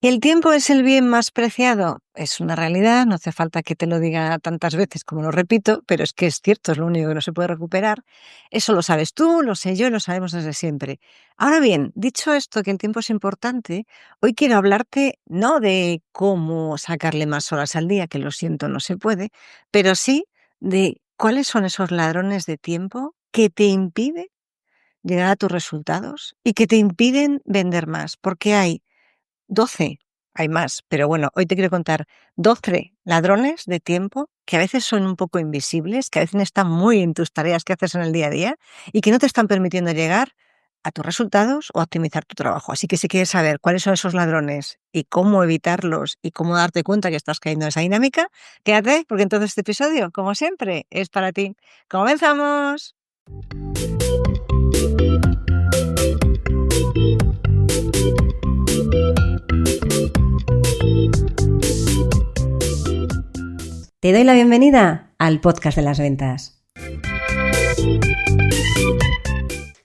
¿Que el tiempo es el bien más preciado? Es una realidad, no hace falta que te lo diga tantas veces como lo repito, pero es que es cierto, es lo único que no se puede recuperar. Eso lo sabes tú, lo sé yo y lo sabemos desde siempre. Ahora bien, dicho esto, que el tiempo es importante, hoy quiero hablarte no de cómo sacarle más horas al día, que lo siento, no se puede, pero sí de cuáles son esos ladrones de tiempo que te impiden llegar a tus resultados y que te impiden vender más, porque hay 12, hay más, pero bueno, hoy te quiero contar 12 ladrones de tiempo que a veces son un poco invisibles, que a veces están muy en tus tareas que haces en el día a día y que no te están permitiendo llegar a tus resultados o a optimizar tu trabajo. Así que si quieres saber cuáles son esos ladrones y cómo evitarlos y cómo darte cuenta que estás cayendo en esa dinámica, quédate porque entonces este episodio, como siempre, es para ti. ¡Comenzamos! Te doy la bienvenida al podcast de las ventas.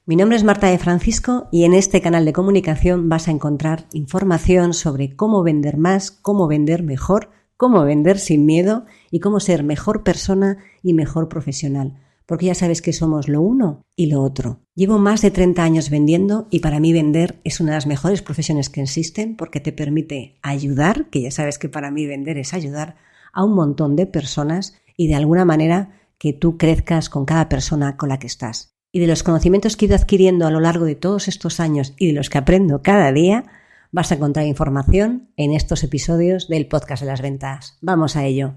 Mi nombre es Marta de Francisco y en este canal de comunicación vas a encontrar información sobre cómo vender más, cómo vender mejor, cómo vender sin miedo y cómo ser mejor persona y mejor profesional. Porque ya sabes que somos lo uno y lo otro. Llevo más de 30 años vendiendo y para mí vender es una de las mejores profesiones que existen porque te permite ayudar, que ya sabes que para mí vender es ayudar a un montón de personas y de alguna manera que tú crezcas con cada persona con la que estás. Y de los conocimientos que he ido adquiriendo a lo largo de todos estos años y de los que aprendo cada día, vas a encontrar información en estos episodios del podcast de las ventas. ¡Vamos a ello!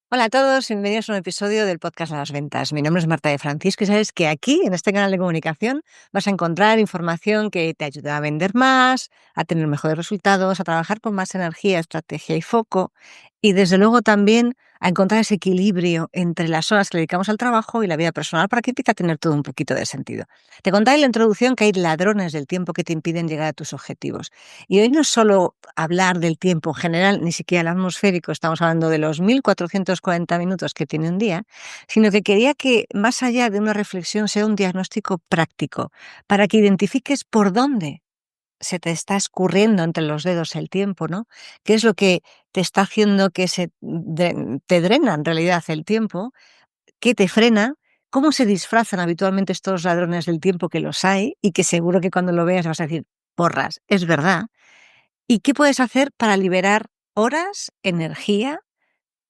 Hola a todos, bienvenidos a un episodio del podcast de las ventas. Mi nombre es Marta de Francisco y sabes que aquí, en este canal de comunicación, vas a encontrar información que te ayuda a vender más, a tener mejores resultados, a trabajar con más energía, estrategia y foco y desde luego también a encontrar ese equilibrio entre las horas que le dedicamos al trabajo y la vida personal para que empiece a tener todo un poquito de sentido. Te contaré en la introducción que hay ladrones del tiempo que te impiden llegar a tus objetivos. Y hoy no es solo hablar del tiempo en general, ni siquiera el atmosférico, estamos hablando de los 1440 minutos que tiene un día, sino que quería que más allá de una reflexión sea un diagnóstico práctico para que identifiques por dónde se te está escurriendo entre los dedos el tiempo, ¿no? ¿Qué es lo que te está haciendo que te drena en realidad el tiempo? ¿Qué te frena? ¿Cómo se disfrazan habitualmente estos ladrones del tiempo que los hay y que seguro que cuando lo veas vas a decir, porras, es verdad? ¿Y qué puedes hacer para liberar horas, energía,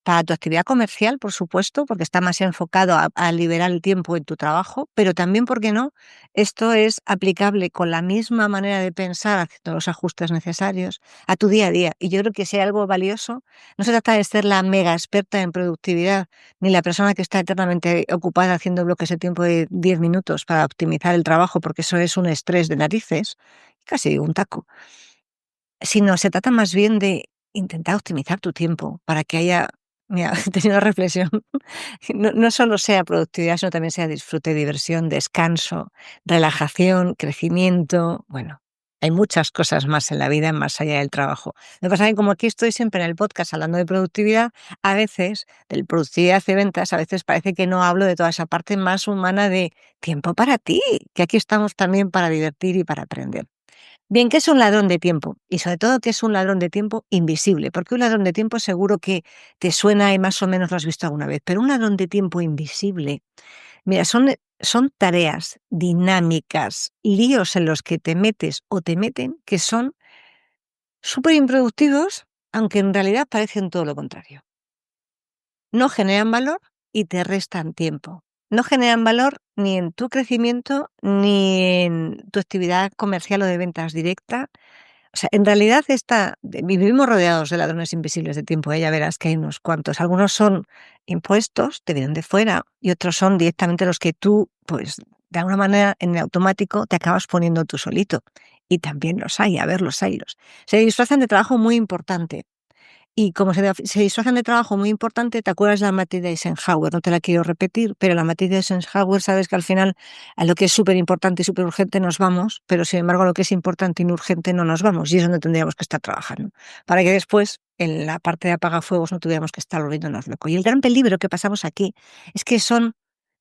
para tu actividad comercial, por supuesto, porque está más enfocado a liberar el tiempo en tu trabajo, pero también, ¿por qué no? Esto es aplicable con la misma manera de pensar, haciendo los ajustes necesarios, a tu día a día. Y yo creo que si hay algo valioso, no se trata de ser la mega experta en productividad, ni la persona que está eternamente ocupada haciendo bloques de tiempo de 10 minutos para optimizar el trabajo, porque eso es un estrés de narices, casi un taco, sino se trata más bien de intentar optimizar tu tiempo para que haya, mira, he tenido una reflexión, no solo sea productividad, sino también sea disfrute, diversión, descanso, relajación, crecimiento. Bueno, hay muchas cosas más en la vida más allá del trabajo. Lo que pasa es que como aquí estoy siempre en el podcast hablando de productividad, a veces, de productividad de ventas, a veces parece que no hablo de toda esa parte más humana de tiempo para ti, que aquí estamos también para divertir y para aprender. Bien, ¿qué es un ladrón de tiempo? Y sobre todo, ¿qué es un ladrón de tiempo invisible? Porque un ladrón de tiempo seguro que te suena y más o menos lo has visto alguna vez, pero un ladrón de tiempo invisible, mira, son tareas dinámicas, líos en los que te metes o te meten que son súper improductivos, aunque en realidad parecen todo lo contrario. No generan valor y te restan tiempo. No generan valor ni en tu crecimiento ni en tu actividad comercial o de ventas directa. O sea, en realidad vivimos rodeados de ladrones invisibles de tiempo, ya verás que hay unos cuantos. Algunos son impuestos, te vienen de fuera, y otros son directamente los que tú, pues, de alguna manera, en automático, te acabas poniendo tú solito. Y también los hay, a ver, los hay. Se disfrazan de trabajo muy importante. Y como se disfrazan de trabajo muy importante, ¿te acuerdas de la matriz de Eisenhower? No te la quiero repetir, pero la matriz de Eisenhower, sabes que al final a lo que es súper importante y súper urgente nos vamos, pero sin embargo a lo que es importante y no urgente no nos vamos, y es donde tendríamos que estar trabajando, para que después en la parte de apagafuegos no tuviéramos que estar volviéndonos locos. Y el gran peligro que pasamos aquí es que son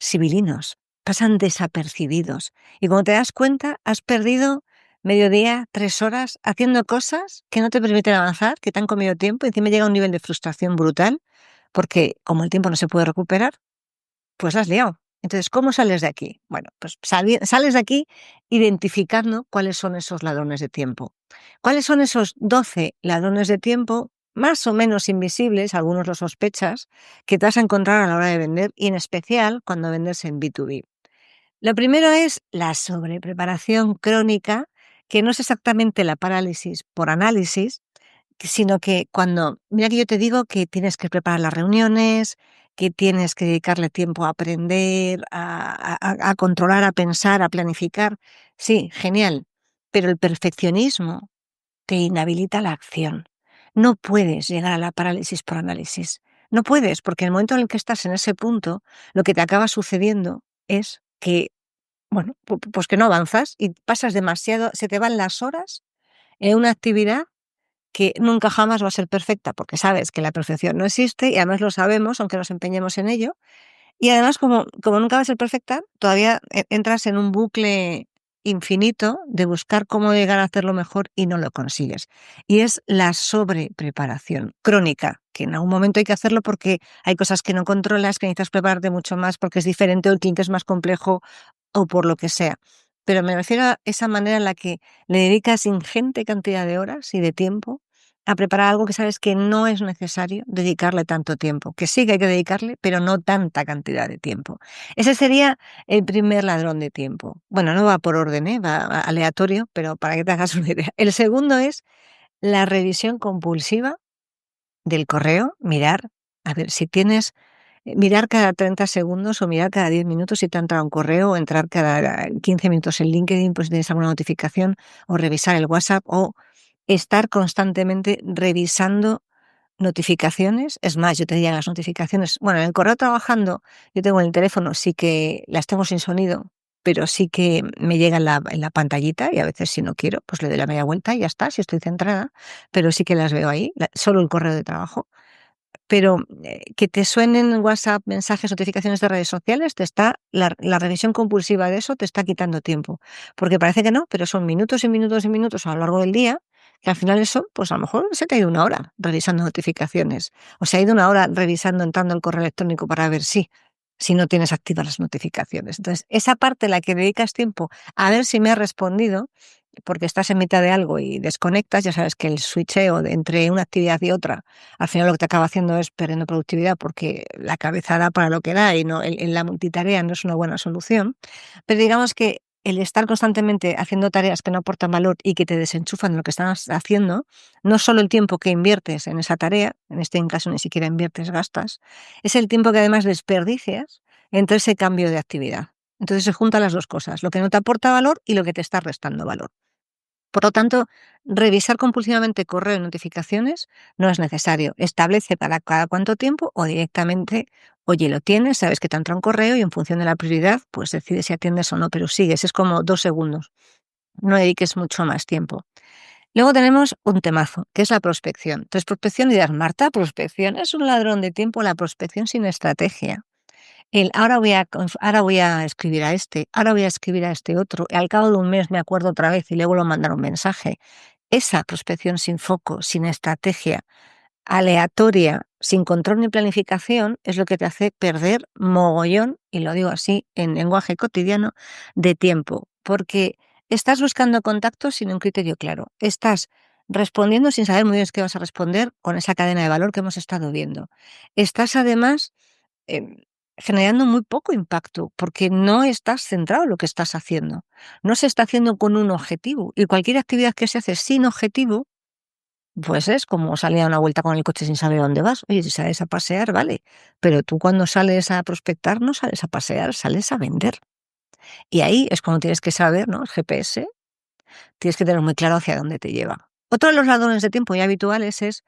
civilinos, pasan desapercibidos, y cuando te das cuenta has perdido mediodía, 3 horas, haciendo cosas que no te permiten avanzar, que te han comido tiempo, y encima llega un nivel de frustración brutal, porque como el tiempo no se puede recuperar, pues la has liado. Entonces, ¿cómo sales de aquí? Bueno, pues sales de aquí identificando cuáles son esos ladrones de tiempo. ¿Cuáles son esos 12 ladrones de tiempo, más o menos invisibles, algunos lo sospechas, que te vas a encontrar a la hora de vender, y en especial cuando vendes en B2B? Lo primero es la sobrepreparación crónica, que no es exactamente la parálisis por análisis, sino que mira que yo te digo que tienes que preparar las reuniones, que tienes que dedicarle tiempo a aprender, a controlar, a pensar, a planificar. Sí, genial, pero el perfeccionismo te inhabilita la acción. No puedes llegar a la parálisis por análisis. No puedes, porque en el momento en el que estás en ese punto, lo que te acaba sucediendo es que bueno, pues que no avanzas y pasas demasiado, se te van las horas en una actividad que nunca jamás va a ser perfecta, porque sabes que la perfección no existe y además lo sabemos, aunque nos empeñemos en ello. Y además, como nunca va a ser perfecta, todavía entras en un bucle infinito de buscar cómo llegar a hacerlo mejor y no lo consigues. Y es la sobrepreparación crónica, que en algún momento hay que hacerlo porque hay cosas que no controlas, que necesitas prepararte mucho más porque es diferente o el cliente es más complejo o por lo que sea. Pero me refiero a esa manera en la que le dedicas ingente cantidad de horas y de tiempo a preparar algo que sabes que no es necesario dedicarle tanto tiempo, que sí que hay que dedicarle, pero no tanta cantidad de tiempo. Ese sería el primer ladrón de tiempo. Bueno, no va por orden, va aleatorio, pero para que te hagas una idea. El segundo es la revisión compulsiva del correo, mirar, a ver si tienes, mirar cada 30 segundos o mirar cada 10 minutos si te ha entrado un correo, o entrar cada 15 minutos en LinkedIn, pues si tienes alguna notificación, o revisar el WhatsApp, o estar constantemente revisando notificaciones. Es más, yo te diría las notificaciones, bueno, en el correo trabajando, yo tengo en el teléfono, sí que las tengo sin sonido, pero sí que me llega en la pantallita, y a veces si no quiero, pues le doy la media vuelta y ya está, si estoy centrada, pero sí que las veo ahí, solo el correo de trabajo. Pero, que te suenen en WhatsApp mensajes, notificaciones de redes sociales, te está la revisión compulsiva de eso te está quitando tiempo, porque parece que no, pero son minutos y minutos y minutos a lo largo del día, que al final eso, pues a lo mejor se te ha ido 1 hora revisando notificaciones, o se ha ido 1 hora revisando, entrando al correo electrónico para ver si no tienes activas las notificaciones. Entonces, esa parte en la que dedicas tiempo a ver si me ha respondido, porque estás en mitad de algo y desconectas, ya sabes que el switcheo entre una actividad y otra, al final lo que te acaba haciendo es perdiendo productividad porque la cabeza da para lo que da y no, la multitarea no es una buena solución. Pero digamos que el estar constantemente haciendo tareas que no aportan valor y que te desenchufan de lo que estás haciendo, no solo el tiempo que inviertes en esa tarea, en este caso ni siquiera inviertes, gastas, es el tiempo que además desperdicias entre ese cambio de actividad. Entonces se juntan las dos cosas, lo que no te aporta valor y lo que te está restando valor. Por lo tanto, revisar compulsivamente correo y notificaciones no es necesario. Establece para cada cuánto tiempo o directamente, oye, lo tienes, sabes que te entra un correo y en función de la prioridad, pues decides si atiendes o no, pero sigues, es como 2 segundos. No dediques mucho más tiempo. Luego tenemos un temazo, que es la prospección. Entonces, prospección, dirás, Marta, prospección es un ladrón de tiempo, la prospección sin estrategia. Ahora voy a escribir a este, ahora voy a escribir a este otro, y al cabo de un mes me acuerdo otra vez y luego lo mandar un mensaje. Esa prospección sin foco, sin estrategia, aleatoria, sin control ni planificación, es lo que te hace perder mogollón, y lo digo así en lenguaje cotidiano, de tiempo, porque estás buscando contactos sin un criterio claro. Estás respondiendo sin saber muy bien qué vas a responder con esa cadena de valor que hemos estado viendo. Estás además em, generando muy poco impacto, porque no estás centrado en lo que estás haciendo. No se está haciendo con un objetivo, y cualquier actividad que se hace sin objetivo, pues es como salir a una vuelta con el coche sin saber dónde vas. Oye, si sales a pasear, vale, pero tú cuando sales a prospectar no sales a pasear, sales a vender. Y ahí es cuando tienes que saber, ¿no? El GPS, tienes que tener muy claro hacia dónde te lleva. Otro de los ladrones de tiempo ya habituales es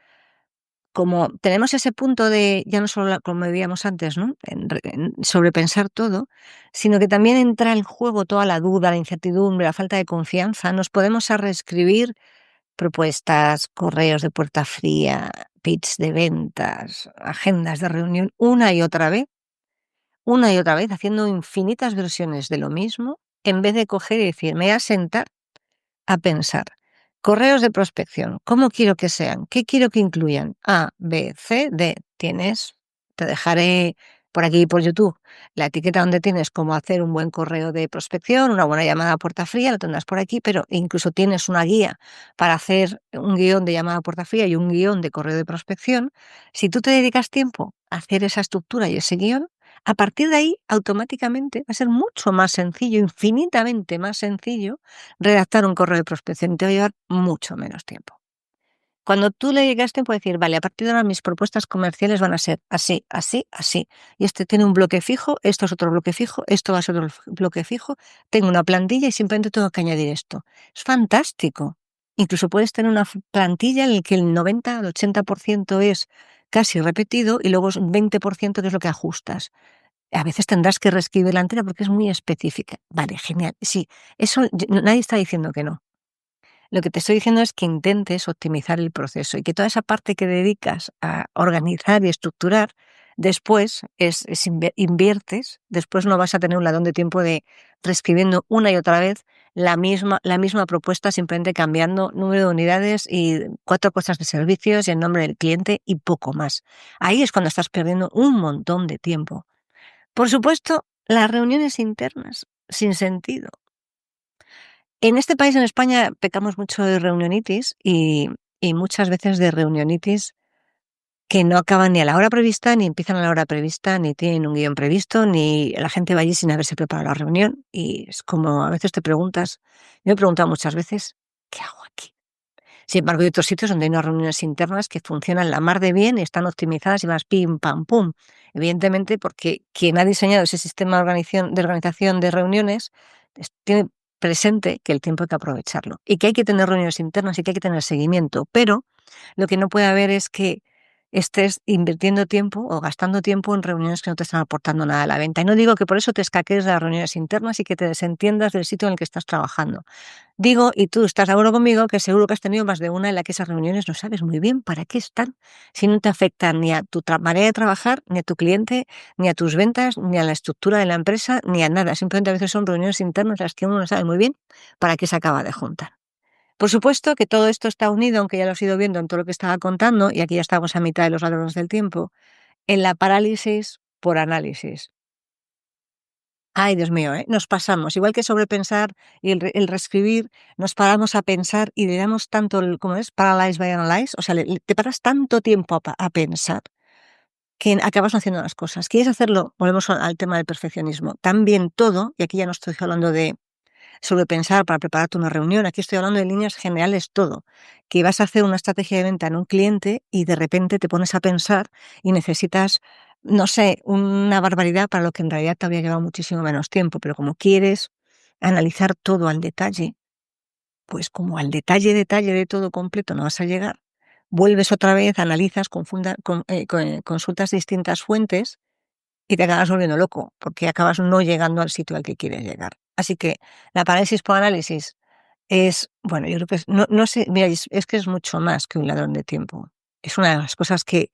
como tenemos ese punto de, ya no solo como vivíamos antes, ¿no? En sobrepensar todo, sino que también entra en juego toda la duda, la incertidumbre, la falta de confianza, nos podemos a reescribir propuestas, correos de puerta fría, pitch de ventas, agendas de reunión, una y otra vez, haciendo infinitas versiones de lo mismo, en vez de coger y decir, me voy a sentar a pensar. Correos de prospección, ¿cómo quiero que sean? ¿Qué quiero que incluyan? A, B, C, D. Te dejaré por aquí por YouTube la etiqueta donde tienes cómo hacer un buen correo de prospección, una buena llamada a puerta fría, lo tendrás por aquí, pero incluso tienes una guía para hacer un guión de llamada a puerta fría y un guión de correo de prospección. Si tú te dedicas tiempo a hacer esa estructura y ese guión, a partir de ahí automáticamente va a ser mucho más sencillo, infinitamente más sencillo redactar un correo de prospección y te va a llevar mucho menos tiempo. Cuando tú le llegas tiempo a decir, vale, a partir de ahora mis propuestas comerciales van a ser así, así, así. Y este tiene un bloque fijo, esto es otro bloque fijo, esto va a ser otro bloque fijo, tengo una plantilla y simplemente tengo que añadir esto. Es fantástico. Incluso puedes tener una plantilla en la que el 90 al 80% es casi repetido y luego es un 20% que es lo que ajustas. A veces tendrás que reescribirla entera porque es muy específica. Vale, genial. Sí, eso nadie está diciendo que no. Lo que te estoy diciendo es que intentes optimizar el proceso y que toda esa parte que dedicas a organizar y estructurar, después inviertes, después no vas a tener un ladrón de tiempo de reescribiendo una y otra vez la misma propuesta, simplemente cambiando número de unidades y 4 cosas de servicios y el nombre del cliente y poco más. Ahí es cuando estás perdiendo un montón de tiempo. Por supuesto, las reuniones internas, sin sentido. En este país, en España, pecamos mucho de reunionitis y muchas veces de reunionitis que no acaban ni a la hora prevista, ni empiezan a la hora prevista, ni tienen un guión previsto, ni la gente va allí sin haberse preparado la reunión. Y es como a veces te preguntas, yo me he preguntado muchas veces, ¿qué hago aquí? Sin embargo, hay otros sitios donde hay unas reuniones internas que funcionan la mar de bien y están optimizadas y vas pim, pam, pum. Evidentemente, porque quien ha diseñado ese sistema de organización de reuniones tiene presente que el tiempo hay que aprovecharlo y que hay que tener reuniones internas y que hay que tener seguimiento. Pero lo que no puede haber es que estés invirtiendo tiempo o gastando tiempo en reuniones que no te están aportando nada a la venta. Y no digo que por eso te escaques de las reuniones internas y que te desentiendas del sitio en el que estás trabajando. Digo, y tú estás de acuerdo conmigo, que seguro que has tenido más de una en la que esas reuniones no sabes muy bien para qué están, si no te afectan ni a tu manera de trabajar, ni a tu cliente, ni a tus ventas, ni a la estructura de la empresa, ni a nada. Simplemente a veces son reuniones internas las que uno no sabe muy bien para qué se acaba de juntar. Por supuesto que todo esto está unido, aunque ya lo has ido viendo en todo lo que estaba contando, y aquí ya estamos a mitad de los ladrones del tiempo, en la parálisis por análisis. Ay, Dios mío, nos pasamos. Igual que sobrepensar y el reescribir, nos paramos a pensar y le damos tanto, ¿cómo es? Paralyze by analyze. O sea, te paras tanto tiempo a pensar que acabas no haciendo las cosas. ¿Quieres hacerlo? Volvemos al tema del perfeccionismo. También todo, y aquí ya no estoy hablando de sobrepensar para prepararte una reunión, aquí estoy hablando de líneas generales todo, que vas a hacer una estrategia de venta en un cliente y de repente te pones a pensar y necesitas, no sé, una barbaridad para lo que en realidad te habría llevado muchísimo menos tiempo, pero como quieres analizar todo al detalle, pues como al detalle de todo completo no vas a llegar, vuelves otra vez, analizas, consultas distintas fuentes y te acabas volviendo loco, porque acabas no llegando al sitio al que quieres llegar. Así que la parálisis por análisis es, bueno, yo creo que no sé, mira, es que es mucho más que un ladrón de tiempo. Es una de las cosas que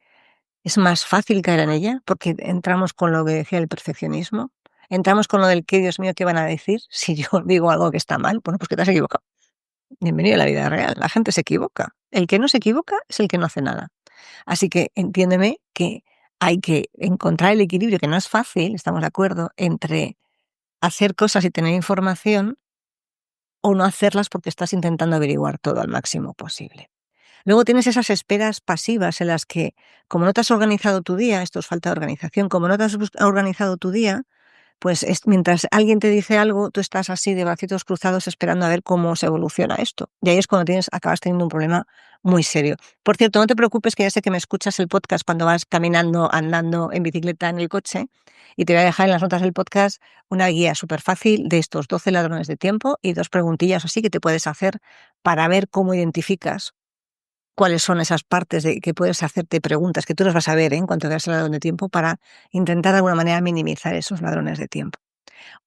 es más fácil caer en ella, porque entramos con lo que decía el perfeccionismo, entramos con lo del que, Dios mío, ¿qué van a decir si yo digo algo que está mal? Bueno, pues que te has equivocado. Bienvenido a la vida real, la gente se equivoca. El que no se equivoca es el que no hace nada. Así que entiéndeme que hay que encontrar el equilibrio, que no es fácil, estamos de acuerdo, entre hacer cosas y tener información o no hacerlas porque estás intentando averiguar todo al máximo posible. Luego tienes esas esperas pasivas en las que, como no te has organizado tu día, esto es falta de organización, como no te has organizado tu día, pues mientras alguien te dice algo, tú estás así de bracitos cruzados esperando a ver cómo se evoluciona esto. Y ahí es cuando acabas teniendo un problema muy serio. Por cierto, no te preocupes, que ya sé que me escuchas el podcast cuando vas caminando, andando en bicicleta en el coche, y te voy a dejar en las notas del podcast una guía súper fácil de estos 12 ladrones de tiempo y 2 preguntillas así que te puedes hacer para ver cómo identificas cuáles son esas partes de que puedes hacerte preguntas que tú las vas a ver en cuanto veas el ladrón de tiempo para intentar de alguna manera minimizar esos ladrones de tiempo.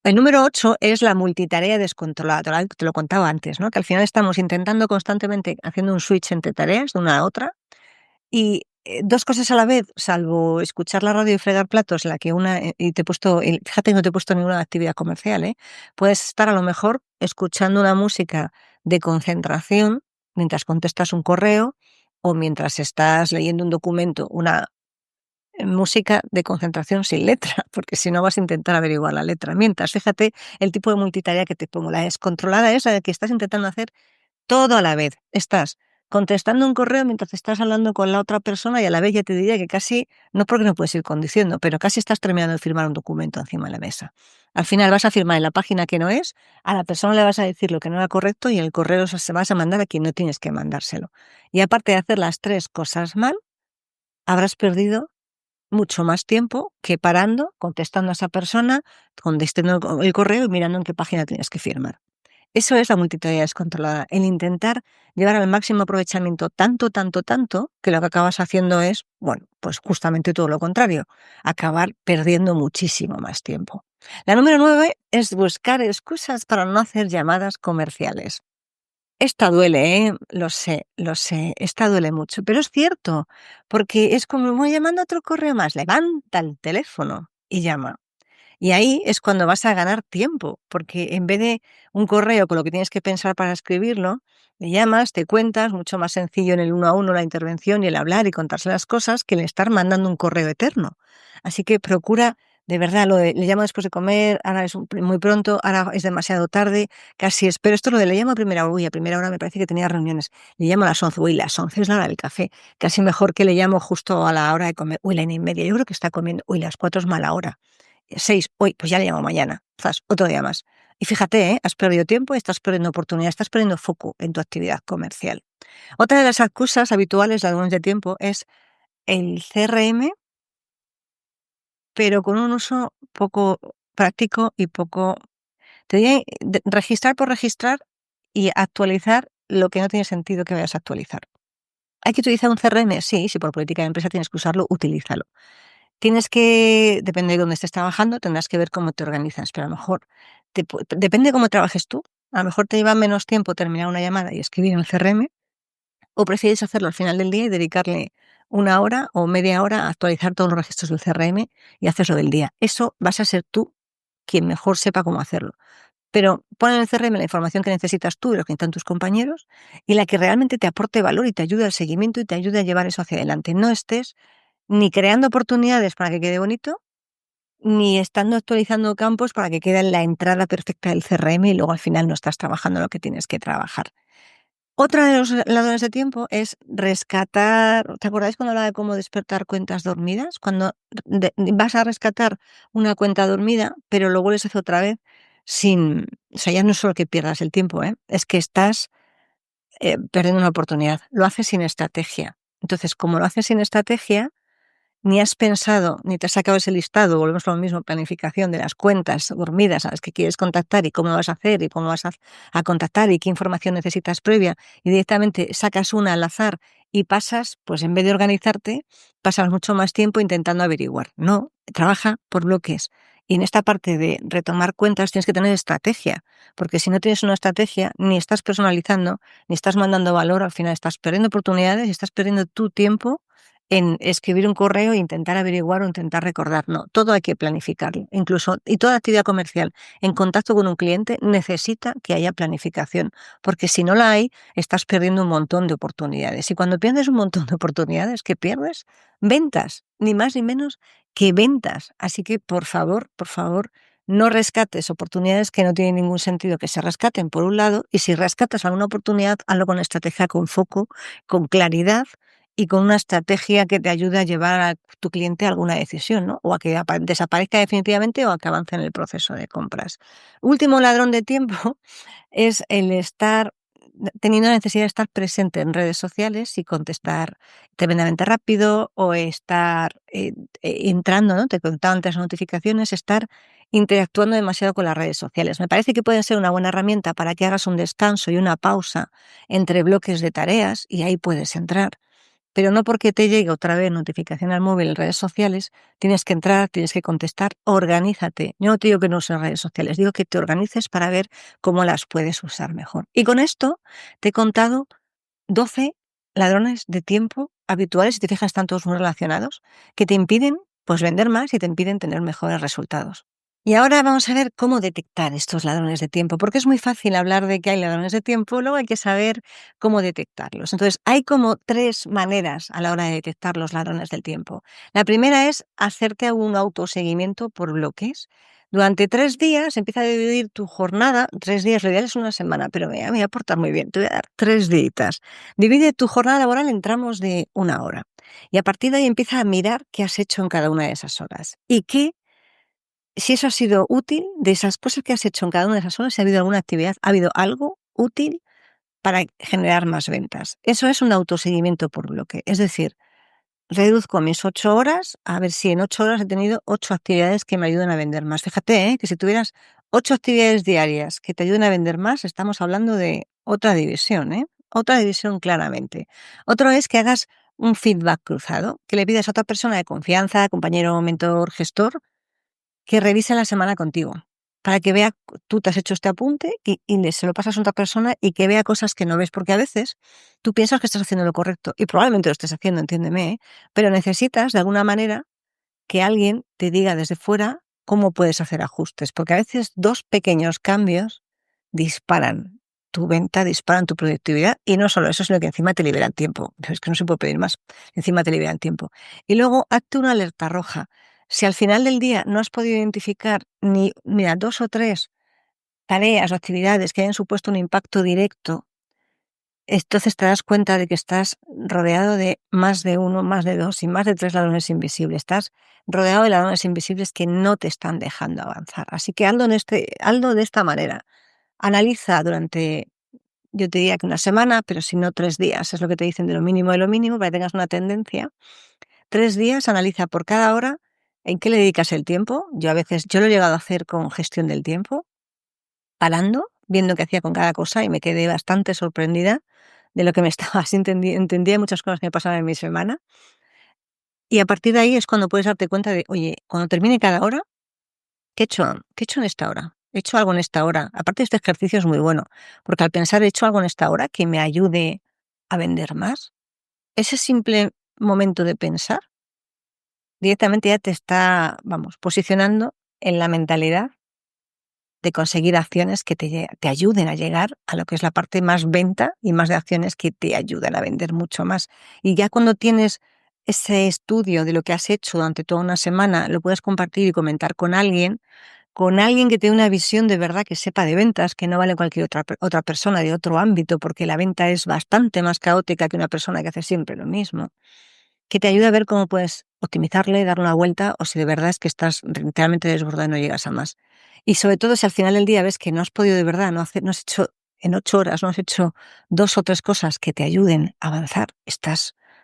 El número 8 es la multitarea descontrolada. Te lo contaba antes, ¿no? Que al final estamos intentando constantemente haciendo un switch entre tareas de una a otra y dos cosas a la vez, salvo escuchar la radio y fregar platos, la que una, y te he puesto, fíjate, no te he puesto ninguna actividad comercial, ¿eh? Puedes estar a lo mejor escuchando una música de concentración mientras contestas un correo o mientras estás leyendo un documento, una música de concentración sin letra, porque si no vas a intentar averiguar la letra. Mientras, fíjate el tipo de multitarea que te pongo. La descontrolada es la de que estás intentando hacer todo a la vez. Estás contestando un correo mientras estás hablando con la otra persona y a la vez ya te diría que casi, no porque no puedes ir conduciendo, pero casi estás terminando de firmar un documento encima de la mesa. Al final vas a firmar en la página que no es, a la persona le vas a decir lo que no era correcto y el correo se vas a mandar a quien no tienes que mandárselo. Y aparte de hacer las tres cosas mal, habrás perdido mucho más tiempo que parando, contestando a esa persona, contestando el correo y mirando en qué página tienes que firmar. Eso es la multitarea descontrolada, el intentar llevar al máximo aprovechamiento tanto, tanto, tanto, que lo que acabas haciendo es, bueno, pues justamente todo lo contrario, acabar perdiendo muchísimo más tiempo. La número 9 es buscar excusas para no hacer llamadas comerciales. Esta duele, lo sé, esta duele mucho, pero es cierto, porque es como voy llamando a otro correo más, levanta el teléfono y llama. Y ahí es cuando vas a ganar tiempo, porque en vez de un correo con lo que tienes que pensar para escribirlo, le llamas, te cuentas, mucho más sencillo en el uno a uno la intervención y el hablar y contarse las cosas que el estar mandando un correo eterno. Así que procura, de verdad, lo de le llamo después de comer, ahora es muy pronto, ahora es demasiado tarde, casi espero. Esto lo de le llamo a primera hora, uy, a primera hora me parece que tenía reuniones. Le llamo a las 11, uy, las 11 es la hora del café. Casi mejor que le llamo justo a la hora de comer, uy, la 1:30, yo creo que está comiendo, uy, las 4 es mala hora. 6, hoy, pues ya le llamo mañana, zas, otro día más. Y fíjate, has perdido tiempo, estás perdiendo oportunidad, estás perdiendo foco en tu actividad comercial. Otra de las excusas habituales de ladrones de tiempo es el CRM, pero con un uso poco práctico y poco, te diría, registrar por registrar y actualizar lo que no tiene sentido que vayas a actualizar. ¿Hay que utilizar un CRM? Sí, si por política de empresa tienes que usarlo, utilízalo. Tienes que, depende de dónde estés trabajando, tendrás que ver cómo te organizas, pero a lo mejor depende de cómo trabajes tú. A lo mejor te lleva menos tiempo terminar una llamada y escribir en el CRM, o prefieres hacerlo al final del día y dedicarle una hora o media hora a actualizar todos los registros del CRM y haces lo del día. Eso vas a ser tú quien mejor sepa cómo hacerlo. Pero pon en el CRM la información que necesitas tú y lo que necesitan tus compañeros y la que realmente te aporte valor y te ayude al seguimiento y te ayude a llevar eso hacia adelante. No estés ni creando oportunidades para que quede bonito, ni estando actualizando campos para que quede la entrada perfecta del CRM y luego al final no estás trabajando lo que tienes que trabajar. Otra de los ladrones de tiempo es rescatar. ¿Te acordáis cuando hablaba de cómo despertar cuentas dormidas? Cuando vas a rescatar una cuenta dormida, pero lo vuelves a hacer otra vez sin. O sea, ya no es solo que pierdas el tiempo, es que estás perdiendo una oportunidad. Lo haces sin estrategia. Entonces, como lo haces sin estrategia, ni has pensado, ni te has sacado ese listado, volvemos a lo mismo, planificación de las cuentas dormidas a las que quieres contactar y cómo vas a hacer y cómo vas a contactar y qué información necesitas previa y directamente sacas una al azar y pasas, pues en vez de organizarte, pasas mucho más tiempo intentando averiguar. No, trabaja por bloques. Y en esta parte de retomar cuentas tienes que tener estrategia, porque si no tienes una estrategia, ni estás personalizando, ni estás mandando valor, al final estás perdiendo oportunidades y estás perdiendo tu tiempo en escribir un correo e intentar averiguar o intentar recordar. No, todo hay que planificarlo. Incluso, y toda actividad comercial en contacto con un cliente necesita que haya planificación, porque si no la hay, estás perdiendo un montón de oportunidades. Y cuando pierdes un montón de oportunidades, ¿qué pierdes? Ventas, ni más ni menos que ventas. Así que, por favor, no rescates oportunidades que no tienen ningún sentido que se rescaten por un lado, y si rescatas alguna oportunidad, hazlo con estrategia, con foco, con claridad y con una estrategia que te ayude a llevar a tu cliente a alguna decisión, ¿no? O a que desaparezca definitivamente o a que avance en el proceso de compras. Último ladrón de tiempo es el estar teniendo la necesidad de estar presente en redes sociales y contestar tremendamente rápido o estar entrando, ¿no? Te contaban las notificaciones, estar interactuando demasiado con las redes sociales. Me parece que pueden ser una buena herramienta para que hagas un descanso y una pausa entre bloques de tareas y ahí puedes entrar. Pero no porque te llegue otra vez notificación al móvil en redes sociales, tienes que entrar, tienes que contestar, organízate. Yo no te digo que no uses redes sociales, digo que te organices para ver cómo las puedes usar mejor. Y con esto te he contado 12 ladrones de tiempo habituales, si te fijas, están todos muy relacionados, que te impiden pues vender más y te impiden tener mejores resultados. Y ahora vamos a ver cómo detectar estos ladrones de tiempo, porque es muy fácil hablar de que hay ladrones de tiempo, luego hay que saber cómo detectarlos. Entonces, hay como 3 maneras a la hora de detectar los ladrones del tiempo. La primera es hacerte un autoseguimiento por bloques. Durante 3 días empieza a dividir tu jornada, 3 días, lo ideal es una semana, pero me voy a portar muy bien, te voy a dar 3 días. Divide tu jornada laboral en tramos de 1 hora y a partir de ahí empieza a mirar qué has hecho en cada una de esas horas y si eso ha sido útil, de esas cosas que has hecho en cada una de esas horas, si ha habido alguna actividad, ha habido algo útil para generar más ventas. Eso es un autoseguimiento por bloque. Es decir, reduzco mis 8 horas a ver si en 8 horas he tenido 8 actividades que me ayudan a vender más. Fíjate, que si tuvieras 8 actividades diarias que te ayuden a vender más, estamos hablando de otra división, otra división claramente. Otro es que hagas un feedback cruzado, que le pidas a otra persona de confianza, compañero, mentor, gestor, que revise la semana contigo, para que vea, tú te has hecho este apunte y se lo pasas a otra persona y que vea cosas que no ves, porque a veces tú piensas que estás haciendo lo correcto y probablemente lo estés haciendo, entiéndeme, pero necesitas de alguna manera que alguien te diga desde fuera cómo puedes hacer ajustes, porque a veces 2 pequeños cambios disparan tu venta, disparan tu productividad y no solo eso, sino que encima te liberan tiempo. Es que no se puede pedir más, encima te liberan tiempo. Y luego hazte una alerta roja. Si al final del día no has podido identificar ni, mira, 2 o 3 tareas o actividades que hayan supuesto un impacto directo, entonces te das cuenta de que estás rodeado de más de 1, más de 2 y más de 3 ladrones invisibles. Estás rodeado de ladrones invisibles que no te están dejando avanzar. Así que hazlo de esta manera. Analiza durante, yo te diría que una semana, pero si no 3 días, es lo que te dicen de lo mínimo, para que tengas una tendencia. 3 días, analiza por cada hora en qué le dedicas el tiempo. Yo lo he llegado a hacer con gestión del tiempo, parando, viendo qué hacía con cada cosa y me quedé bastante sorprendida de lo que me estaba entendía muchas cosas que me pasaban en mi semana. Y a partir de ahí es cuando puedes darte cuenta de, oye, cuando termine cada hora, ¿qué he hecho en esta hora? ¿He hecho algo en esta hora? Aparte, este ejercicio es muy bueno, porque al pensar, ¿he hecho algo en esta hora que me ayude a vender más? Ese simple momento de pensar directamente ya te está, vamos, posicionando en la mentalidad de conseguir acciones que te ayuden a llegar a lo que es la parte más venta y más de acciones que te ayudan a vender mucho más. Y ya cuando tienes ese estudio de lo que has hecho durante toda una semana, lo puedes compartir y comentar con alguien que tenga una visión de verdad, que sepa de ventas, que no vale cualquier otra persona de otro ámbito, porque la venta es bastante más caótica que una persona que hace siempre lo mismo, que te ayude a ver cómo puedes optimizarle, dar una vuelta, o si de verdad es que estás realmente desbordado y no llegas a más. Y sobre todo, si al final del día ves que no has podido de verdad, no has hecho en 8 horas, no has hecho 2 o 3 cosas que te ayuden a avanzar,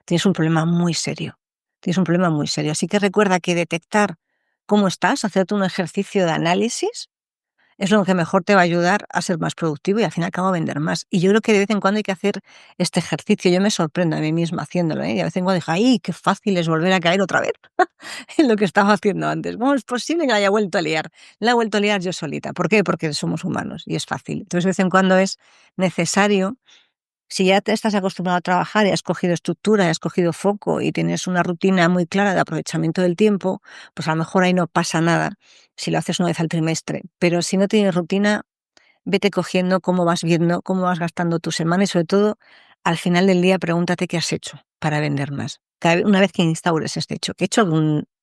tienes un problema muy serio. Tienes un problema muy serio. Así que recuerda que detectar cómo estás, hacerte un ejercicio de análisis, es lo que mejor te va a ayudar a ser más productivo y al fin y al cabo a vender más. Y yo creo que de vez en cuando hay que hacer este ejercicio. Yo me sorprendo a mí misma haciéndolo, ¿eh? Y a vez en cuando digo, ¡ay, qué fácil es volver a caer otra vez en lo que estaba haciendo antes! ¿Cómo es posible que la haya vuelto a liar? La he vuelto a liar yo solita. ¿Por qué? Porque somos humanos y es fácil. Entonces, de vez en cuando es necesario. Si ya te estás acostumbrado a trabajar y has cogido estructura, y has cogido foco y tienes una rutina muy clara de aprovechamiento del tiempo, pues a lo mejor ahí no pasa nada si lo haces una vez al trimestre. Pero si no tienes rutina, vete cogiendo cómo vas viendo, cómo vas gastando tu semana y sobre todo al final del día pregúntate qué has hecho para vender más. Una vez que instaures este hecho, que he hecho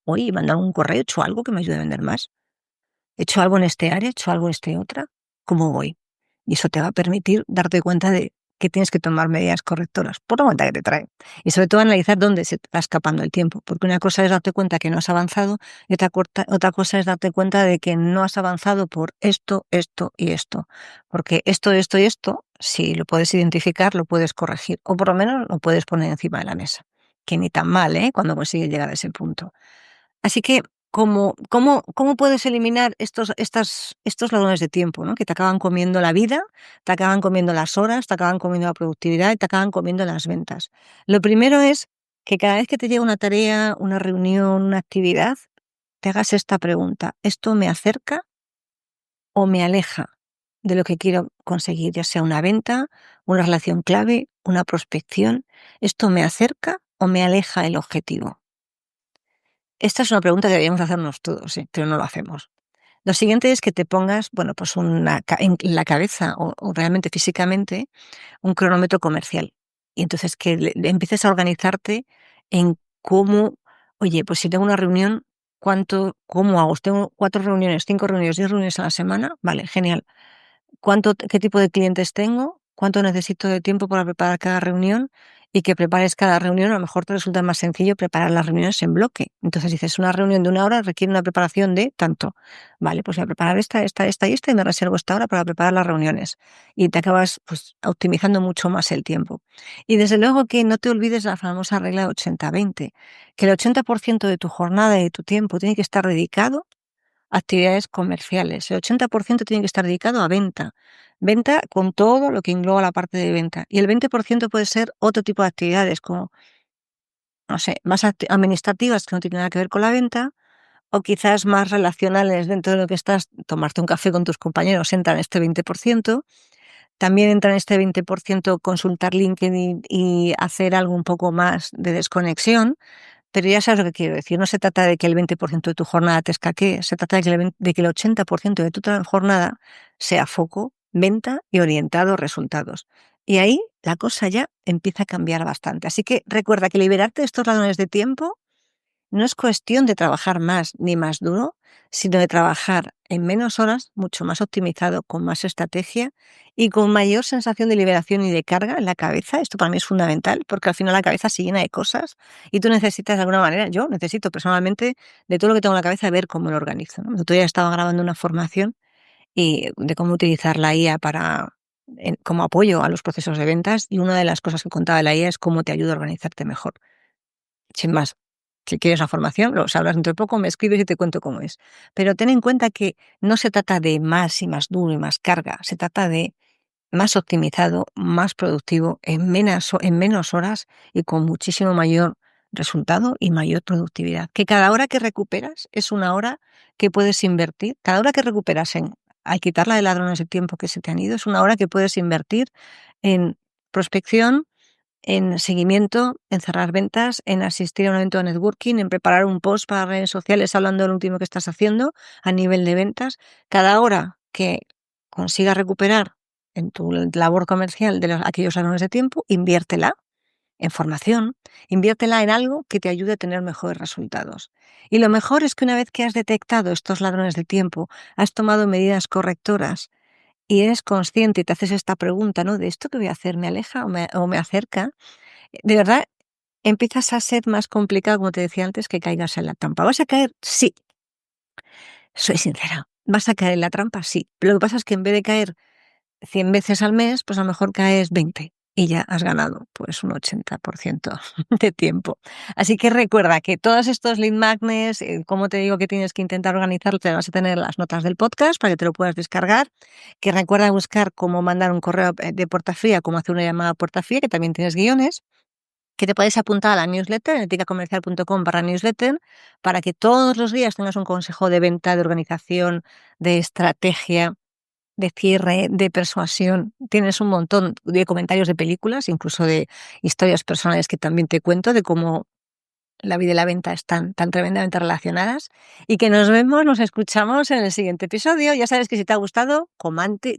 hoy he mandado un correo, he hecho algo que me ayude a vender más, he hecho algo en este área, he hecho algo en este otra, ¿cómo voy? Y eso te va a permitir darte cuenta de que tienes que tomar medidas correctoras por la cuenta que te trae. Y sobre todo analizar dónde se te está escapando el tiempo, porque una cosa es darte cuenta que no has avanzado y otra cosa es darte cuenta de que no has avanzado por esto, esto y esto. Porque esto y esto, si lo puedes identificar, lo puedes corregir o por lo menos lo puedes poner encima de la mesa. Que ni tan mal, cuando consigues llegar a ese punto. Así que, ¿cómo puedes eliminar estos ladrones de tiempo, ¿no? Que te acaban comiendo la vida, te acaban comiendo las horas, te acaban comiendo la productividad y te acaban comiendo las ventas? Lo primero es que cada vez que te llega una tarea, una reunión, una actividad, te hagas esta pregunta: ¿esto me acerca o me aleja de lo que quiero conseguir? Ya sea una venta, una relación clave, una prospección. ¿Esto me acerca o me aleja del objetivo? Esta es una pregunta que deberíamos hacernos todos, pero no lo hacemos. Lo siguiente es que te pongas, pues en la cabeza o realmente físicamente un cronómetro comercial. Y entonces que empieces a organizarte en cómo, oye, pues si tengo una reunión, ¿cómo hago? ¿Tengo 4 reuniones, 5 reuniones, 10 reuniones a la semana? Vale, genial. ¿Qué tipo de clientes tengo? ¿Cuánto necesito de tiempo para preparar cada reunión? Y que prepares cada reunión, a lo mejor te resulta más sencillo preparar las reuniones en bloque. Entonces dices, una reunión de 1 hora requiere una preparación de tanto. Vale, pues voy a preparar esta y me reservo esta hora para preparar las reuniones. Y te acabas optimizando mucho más el tiempo. Y desde luego que no te olvides la famosa regla 80-20, que el 80% de tu jornada y de tu tiempo tiene que estar dedicado actividades comerciales. El 80% tiene que estar dedicado a venta. Venta con todo lo que engloba la parte de venta. Y el 20% puede ser otro tipo de actividades, como, no sé, más administrativas que no tienen nada que ver con la venta, o quizás más relacionales dentro de lo que estás, tomarte un café con tus compañeros, entra en este 20%. También entra en este 20% consultar LinkedIn y hacer algo un poco más de desconexión. Pero ya sabes lo que quiero decir, no se trata de que el 20% de tu jornada te escaquee, se trata de que el 80% de tu jornada sea foco, venta y orientado a resultados. Y ahí la cosa ya empieza a cambiar bastante. Así que recuerda que liberarte de estos ladrones de tiempo no es cuestión de trabajar más ni más duro, sino de trabajar en menos horas, mucho más optimizado, con más estrategia y con mayor sensación de liberación y de carga en la cabeza. Esto para mí es fundamental, porque al final la cabeza se llena de cosas y tú necesitas de alguna manera, yo necesito personalmente, de todo lo que tengo en la cabeza, ver cómo lo organizo, ¿no? El otro día estaba grabando una formación de cómo utilizar la IA como apoyo a los procesos de ventas, y una de las cosas que contaba la IA es cómo te ayuda a organizarte mejor. Sin más, si quieres la formación, lo sabrás dentro de poco, me escribes y te cuento cómo es. Pero ten en cuenta que no se trata de más y más duro y más carga, se trata de más optimizado, más productivo, en menos horas y con muchísimo mayor resultado y mayor productividad. Que cada hora que recuperas es una hora que puedes invertir, cada hora que recuperas al quitarla de ladrones de tiempo que se te han ido, es una hora que puedes invertir en prospección, en seguimiento, en cerrar ventas, en asistir a un evento de networking, en preparar un post para redes sociales hablando de lo último que estás haciendo a nivel de ventas. Cada hora que consigas recuperar en tu labor comercial de aquellos ladrones de tiempo, inviértela en formación, inviértela en algo que te ayude a tener mejores resultados. Y lo mejor es que una vez que has detectado estos ladrones de tiempo, has tomado medidas correctoras y eres consciente y te haces esta pregunta, ¿no? ¿De esto que voy a hacer me aleja o me acerca? De verdad, empiezas a ser más complicado, como te decía antes, que caigas en la trampa. ¿Vas a caer? Sí, soy sincera. ¿Vas a caer en la trampa? Sí. Pero lo que pasa es que en vez de caer 100 veces al mes, pues a lo mejor caes 20 y ya has ganado pues un 80% de tiempo. Así que recuerda que todos estos lead magnets, como te digo que tienes que intentar organizarlo, te vas a tener las notas del podcast para que te lo puedas descargar, que recuerda buscar cómo mandar un correo de puerta fría, cómo hacer una llamada a puerta fría, que también tienes guiones, que te puedes apuntar a la newsletter en eticacomercial.com/newsletter para que todos los días tengas un consejo de venta, de organización, de estrategia, de cierre, de persuasión. Tienes un montón de comentarios de películas, incluso de historias personales que también te cuento de cómo la vida y la venta están tan tremendamente relacionadas, y que nos escuchamos en el siguiente episodio. Ya sabes que si te ha gustado, comenta,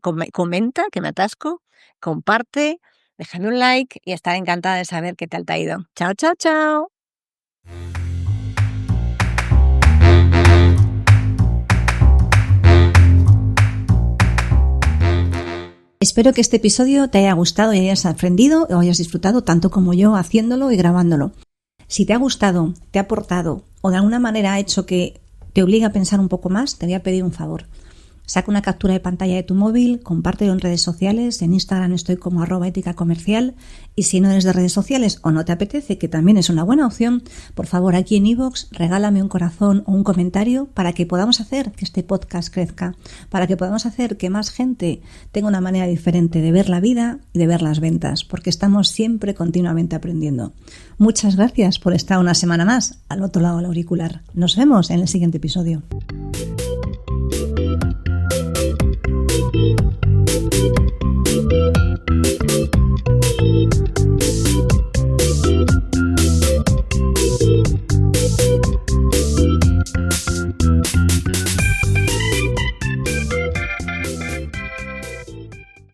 que me atasco, comparte, déjame un like y estaré encantada de saber qué tal te ha ido. Chao, chao, chao. Espero que este episodio te haya gustado y hayas aprendido o hayas disfrutado tanto como yo haciéndolo y grabándolo. Si te ha gustado, te ha aportado o de alguna manera ha hecho que te obligue a pensar un poco más, te voy a pedir un favor. Saca una captura de pantalla de tu móvil, compártelo en redes sociales, en Instagram estoy como @éticacomercial, y si no eres de redes sociales o no te apetece, que también es una buena opción, por favor aquí en iVoox regálame un corazón o un comentario para que podamos hacer que este podcast crezca, para que podamos hacer que más gente tenga una manera diferente de ver la vida y de ver las ventas, porque estamos siempre continuamente aprendiendo. Muchas gracias por estar una semana más al otro lado del auricular. Nos vemos en el siguiente episodio.